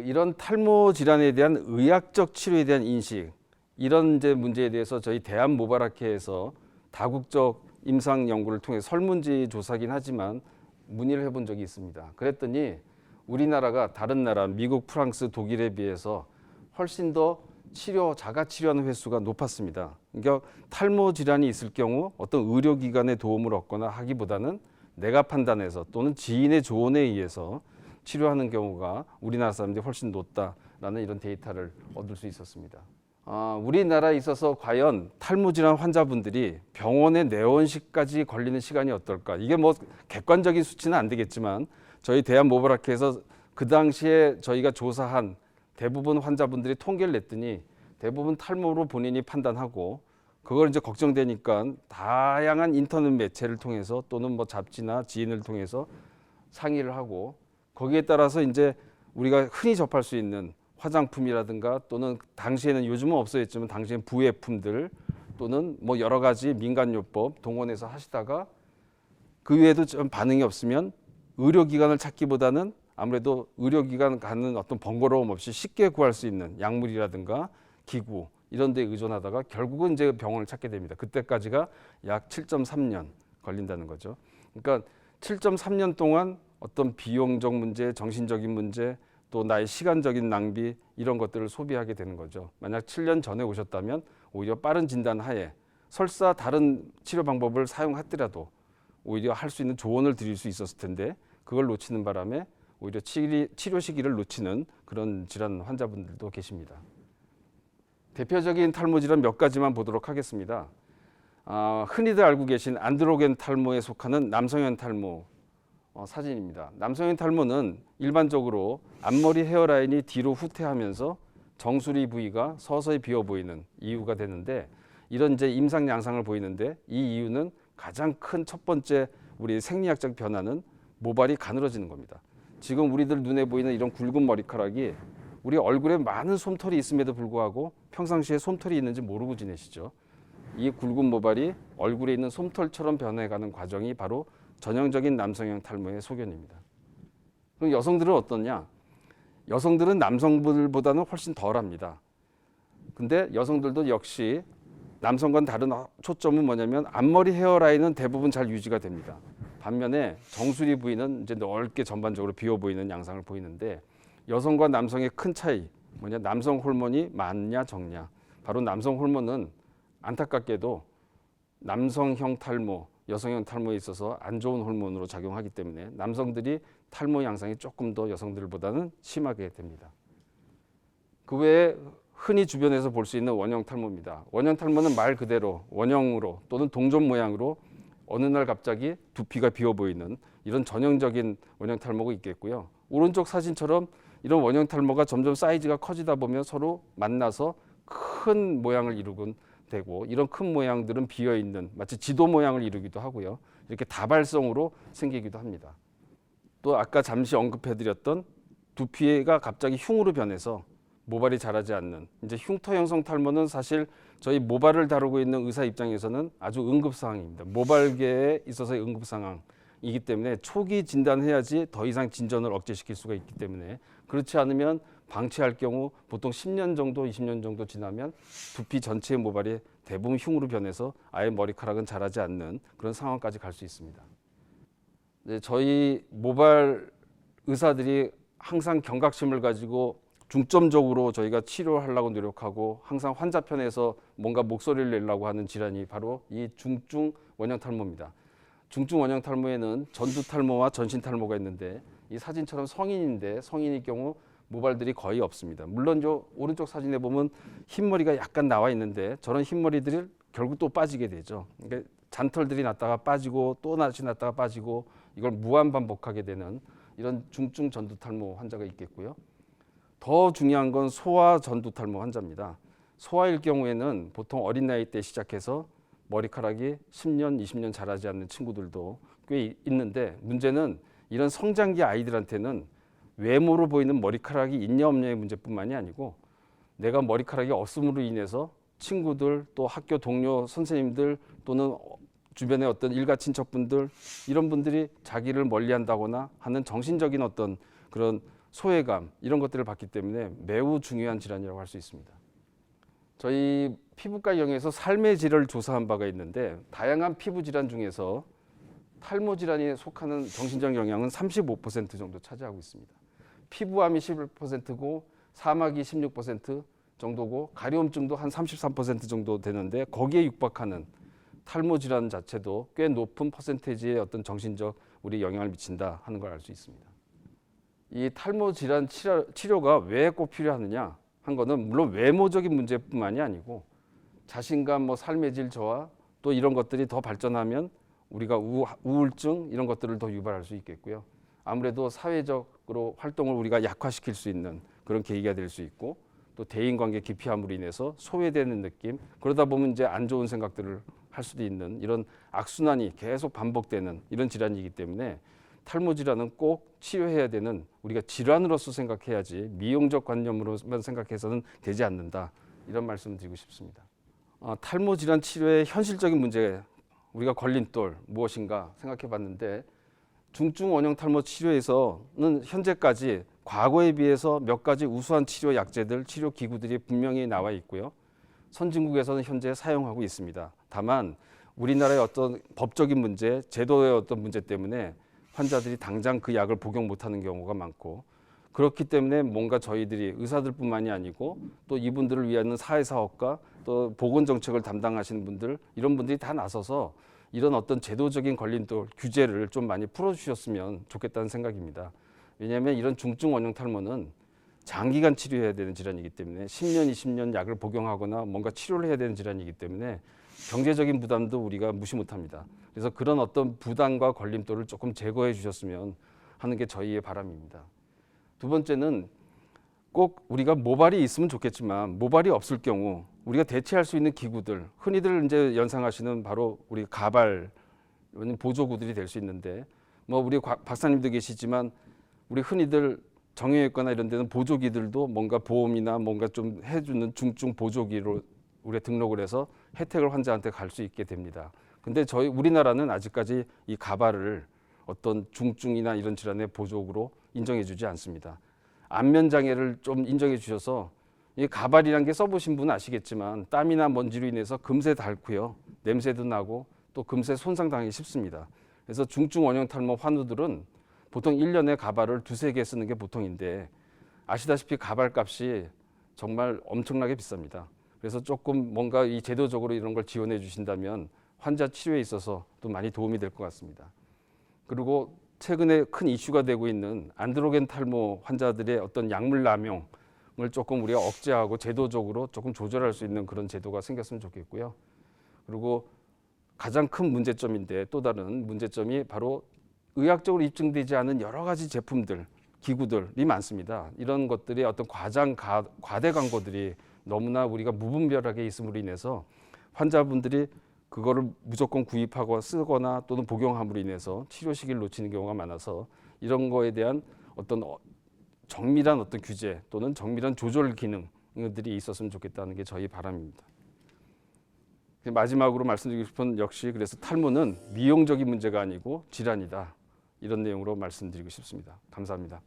이런 탈모 질환에 대한 의학적 치료에 대한 인식, 이런 이제 문제에 대해서 저희 대한모발학회에서 다국적 임상 연구를 통해 설문지 조사긴 하지만 문의를 해본 적이 있습니다. 그랬더니 우리나라가 다른 나라, 미국, 프랑스, 독일에 비해서 훨씬 더 자가 치료하는 횟수가 높았습니다. 그러니까 탈모 질환이 있을 경우 어떤 의료기관의 도움을 얻거나 하기보다는 내가 판단해서 또는 지인의 조언에 의해서 치료하는 경우가 우리나라 사람들이 훨씬 높다라는 이런 데이터를 얻을 수 있었습니다. 우리나라에 있어서 과연 탈모 질환 환자분들이 병원에 내원 시까지 걸리는 시간이 어떨까? 이게 뭐 객관적인 수치는 안 되겠지만 저희 대한모발학회에서 그 당시에 저희가 조사한 대부분 환자분들이 통계를 냈더니 대부분 탈모로 본인이 판단하고 그걸 이제 걱정되니까 다양한 인터넷 매체를 통해서 또는 뭐 잡지나 지인을 통해서 상의를 하고 거기에 따라서 이제 우리가 흔히 접할 수 있는 화장품이라든가 또는 당시에는 요즘은 없어졌지만 당시에는 부외품들 또는 뭐 여러 가지 민간요법 동원해서 하시다가 그 외에도 좀 반응이 없으면 의료기관을 찾기보다는 아무래도 의료기관 가는 어떤 번거로움 없이 쉽게 구할 수 있는 약물이라든가 기구 이런 데 의존하다가 결국은 이제 병원을 찾게 됩니다. 그때까지가 약 7.3년 걸린다는 거죠. 그러니까 7.3년 동안 어떤 비용적 문제, 정신적인 문제, 또 나의 시간적인 낭비 이런 것들을 소비하게 되는 거죠. 만약 7년 전에 오셨다면 오히려 빠른 진단 하에 설사 다른 치료 방법을 사용하더라도 오히려 할 수 있는 조언을 드릴 수 있었을 텐데 그걸 놓치는 바람에 오히려 치료 시기를 놓치는 그런 질환 환자분들도 계십니다. 대표적인 탈모 질환 몇 가지만 보도록 하겠습니다. 흔히들 알고 계신 안드로겐 탈모에 속하는 남성형 탈모 사진입니다. 남성형 탈모는 일반적으로 앞머리 헤어라인이 뒤로 후퇴하면서 정수리 부위가 서서히 비어 보이는 이유가 되는데 이런 이제 임상 양상을 보이는데 이 이유는 가장 큰 첫 번째 우리 생리학적 변화는 모발이 가늘어지는 겁니다. 지금 우리들 눈에 보이는 이런 굵은 머리카락이 우리 얼굴에 많은 솜털이 있음에도 불구하고 평상시에 솜털이 있는지 모르고 지내시죠. 이 굵은 모발이 얼굴에 있는 솜털처럼 변해가는 과정이 바로 전형적인 남성형 탈모의 소견입니다. 그럼 여성들은 어떠냐? 여성들은 남성들보다는 훨씬 덜합니다. 근데 여성들도 역시 남성과는 다른 초점은 뭐냐면 앞머리 헤어라인은 대부분 잘 유지가 됩니다. 반면에 정수리 부위는 이제 넓게 전반적으로 비어 보이는 양상을 보이는데 여성과 남성의 큰 차이 뭐냐? 남성 호르몬이 많냐 적냐? 바로 남성 호르몬은 안타깝게도 남성형 탈모, 여성형 탈모에 있어서 안 좋은 호르몬으로 작용하기 때문에 남성들이 탈모 양상이 조금 더 여성들보다는 심하게 됩니다. 그 외에 흔히 주변에서 볼 수 있는 원형 탈모입니다. 원형 탈모는 말 그대로 원형으로 또는 동전 모양으로 어느 날 갑자기 두피가 비어 보이는 이런 전형적인 원형 탈모가 있겠고요. 오른쪽 사진처럼 이런 원형 탈모가 점점 사이즈가 커지다 보면 서로 만나서 큰 모양을 이루곤 되고 이런 큰 모양들은 비어 있는 마치 지도 모양을 이루기도 하고요. 이렇게 다발성으로 생기기도 합니다. 또 아까 잠시 언급해드렸던 두피가 갑자기 흉으로 변해서 모발이 자라지 않는 이제 흉터 형성 탈모는 사실 저희 모발을 다루고 있는 의사 입장에서는 아주 응급 상황입니다. 모발계에 있어서의 응급 상황이기 때문에 초기 진단해야지 더 이상 진전을 억제시킬 수가 있기 때문에 그렇지 않으면 방치할 경우 보통 10년 정도, 20년 정도 지나면 두피 전체의 모발이 대부분 흉으로 변해서 아예 머리카락은 자라지 않는 그런 상황까지 갈 수 있습니다. 저희 모발 의사들이 항상 경각심을 가지고 중점적으로 저희가 치료하려고 노력하고 항상 환자 편에서 뭔가 목소리를 내려고 하는 질환이 바로 이 중증 원형 탈모입니다. 중증 원형 탈모에는 전두 탈모와 전신 탈모가 있는데 이 사진처럼 성인인데 성인일 경우 모발들이 거의 없습니다. 물론 저 오른쪽 사진에 보면 흰머리가 약간 나와 있는데 저런 흰머리들이 결국 또 빠지게 되죠. 그러니까 잔털들이 났다가 빠지고 또 다시 났다가 빠지고 이걸 무한 반복하게 되는 이런 중증 전두 탈모 환자가 있겠고요. 더 중요한 건 소아 전두 탈모 환자입니다. 소아일 경우에는 보통 어린 나이 때 시작해서 머리카락이 10년, 20년 자라지 않는 친구들도 꽤 있는데 문제는 이런 성장기 아이들한테는 외모로 보이는 머리카락이 있냐 없냐의 문제뿐만이 아니고 내가 머리카락이 없음으로 인해서 친구들 또 학교 동료 선생님들 또는 주변의 어떤 일가 친척분들 이런 분들이 자기를 멀리한다거나 하는 정신적인 어떤 그런 소외감 이런 것들을 받기 때문에 매우 중요한 질환이라고 할 수 있습니다. 저희 피부과 영역에서 삶의 질을 조사한 바가 있는데 다양한 피부 질환 중에서 탈모 질환에 속하는 정신적 영향은 35% 정도 차지하고 있습니다. 피부암이 11%고 사막이 16% 정도고 가려움증도 한 33% 정도 되는데 거기에 육박하는 탈모 질환 자체도 꽤 높은 퍼센테이지의 어떤 정신적 우리 영향을 미친다 하는 걸 알 수 있습니다. 이 탈모 질환 치료가 왜 꼭 필요하느냐 한 거는 물론 외모적인 문제뿐만이 아니고 자신감, 삶의 질 저하 또 이런 것들이 더 발전하면 우리가 우울증 이런 것들을 더 유발할 수 있겠고요. 아무래도 사회적으로 활동을 우리가 약화시킬 수 있는 그런 계기가 될 수 있고 또 대인관계 기피함으로 인해서 소외되는 느낌 그러다 보면 이제 안 좋은 생각들을 할 수도 있는 이런 악순환이 계속 반복되는 이런 질환이기 때문에 탈모 질환은 꼭 치료해야 되는 우리가 질환으로서 생각해야지 미용적 관념으로만 생각해서는 되지 않는다 이런 말씀을 드리고 싶습니다. 탈모 질환 치료의 현실적인 문제 우리가 걸림돌 무엇인가 생각해 봤는데 중증 원형 탈모 치료에서는 현재까지 과거에 비해서 몇 가지 우수한 치료 약제들, 치료 기구들이 분명히 나와 있고요. 선진국에서는 현재 사용하고 있습니다. 다만 우리나라의 어떤 법적인 문제, 제도의 어떤 문제 때문에 환자들이 당장 그 약을 복용 못하는 경우가 많고 그렇기 때문에 뭔가 저희들이 의사들뿐만이 아니고 또 이분들을 위한 사회사업가 또 보건정책을 담당하시는 분들 이런 분들이 다 나서서 이런 어떤 제도적인 걸림돌 규제를 좀 많이 풀어주셨으면 좋겠다는 생각입니다. 왜냐하면 이런 중증 원형 탈모는 장기간 치료해야 되는 질환이기 때문에 10년, 20년 약을 복용하거나 뭔가 치료를 해야 되는 질환이기 때문에 경제적인 부담도 우리가 무시 못합니다. 그래서 그런 어떤 부담과 걸림돌을 조금 제거해 주셨으면 하는 게 저희의 바람입니다. 두 번째는 꼭 우리가 모발이 있으면 좋겠지만 모발이 없을 경우 우리가 대체할 수 있는 기구들 흔히들 이제 연상하시는 바로 우리 가발 보조구들이 될 수 있는데 우리 박사님도 계시지만 우리 흔히들 정형외과나 이런 데는 보조기들도 뭔가 보험이나 뭔가 좀 해주는 중증 보조기로 우리가 등록을 해서 혜택을 환자한테 갈 수 있게 됩니다. 근데 우리나라는 아직까지 이 가발을 어떤 중증이나 이런 질환의 보조구로 인정해 주지 않습니다. 안면 장애를 좀 인정해 주셔서 이 가발이란 게 써보신 분은 아시겠지만 땀이나 먼지로 인해서 금세 닳고요. 냄새도 나고 또 금세 손상당하기 쉽습니다. 그래서 중증 원형 탈모 환우들은 보통 1년에 가발을 2-3개 쓰는 게 보통인데 아시다시피 가발 값이 정말 엄청나게 비쌉니다. 그래서 조금 뭔가 이 제도적으로 이런 걸 지원해 주신다면 환자 치료에 있어서 또 많이 도움이 될 것 같습니다. 그리고 최근에 큰 이슈가 되고 있는 안드로겐 탈모 환자들의 어떤 약물 남용을 조금 우리가 억제하고 제도적으로 조금 조절할 수 있는 그런 제도가 생겼으면 좋겠고요. 그리고 가장 큰 문제점인데 또 다른 문제점이 바로 의학적으로 입증되지 않은 여러 가지 제품들, 기구들이 많습니다. 이런 것들이 어떤 과대 광고들이 너무나 우리가 무분별하게 있음으로 인해서 환자분들이 그거를 무조건 구입하고 쓰거나 또는 복용함으로 인해서 치료 시기를 놓치는 경우가 많아서 이런 거에 대한 어떤 정밀한 어떤 규제 또는 정밀한 조절 기능들이 있었으면 좋겠다는 게 저희 바람입니다. 마지막으로 말씀드리고 싶은 역시 그래서 탈모는 미용적인 문제가 아니고 질환이다. 이런 내용으로 말씀드리고 싶습니다. 감사합니다.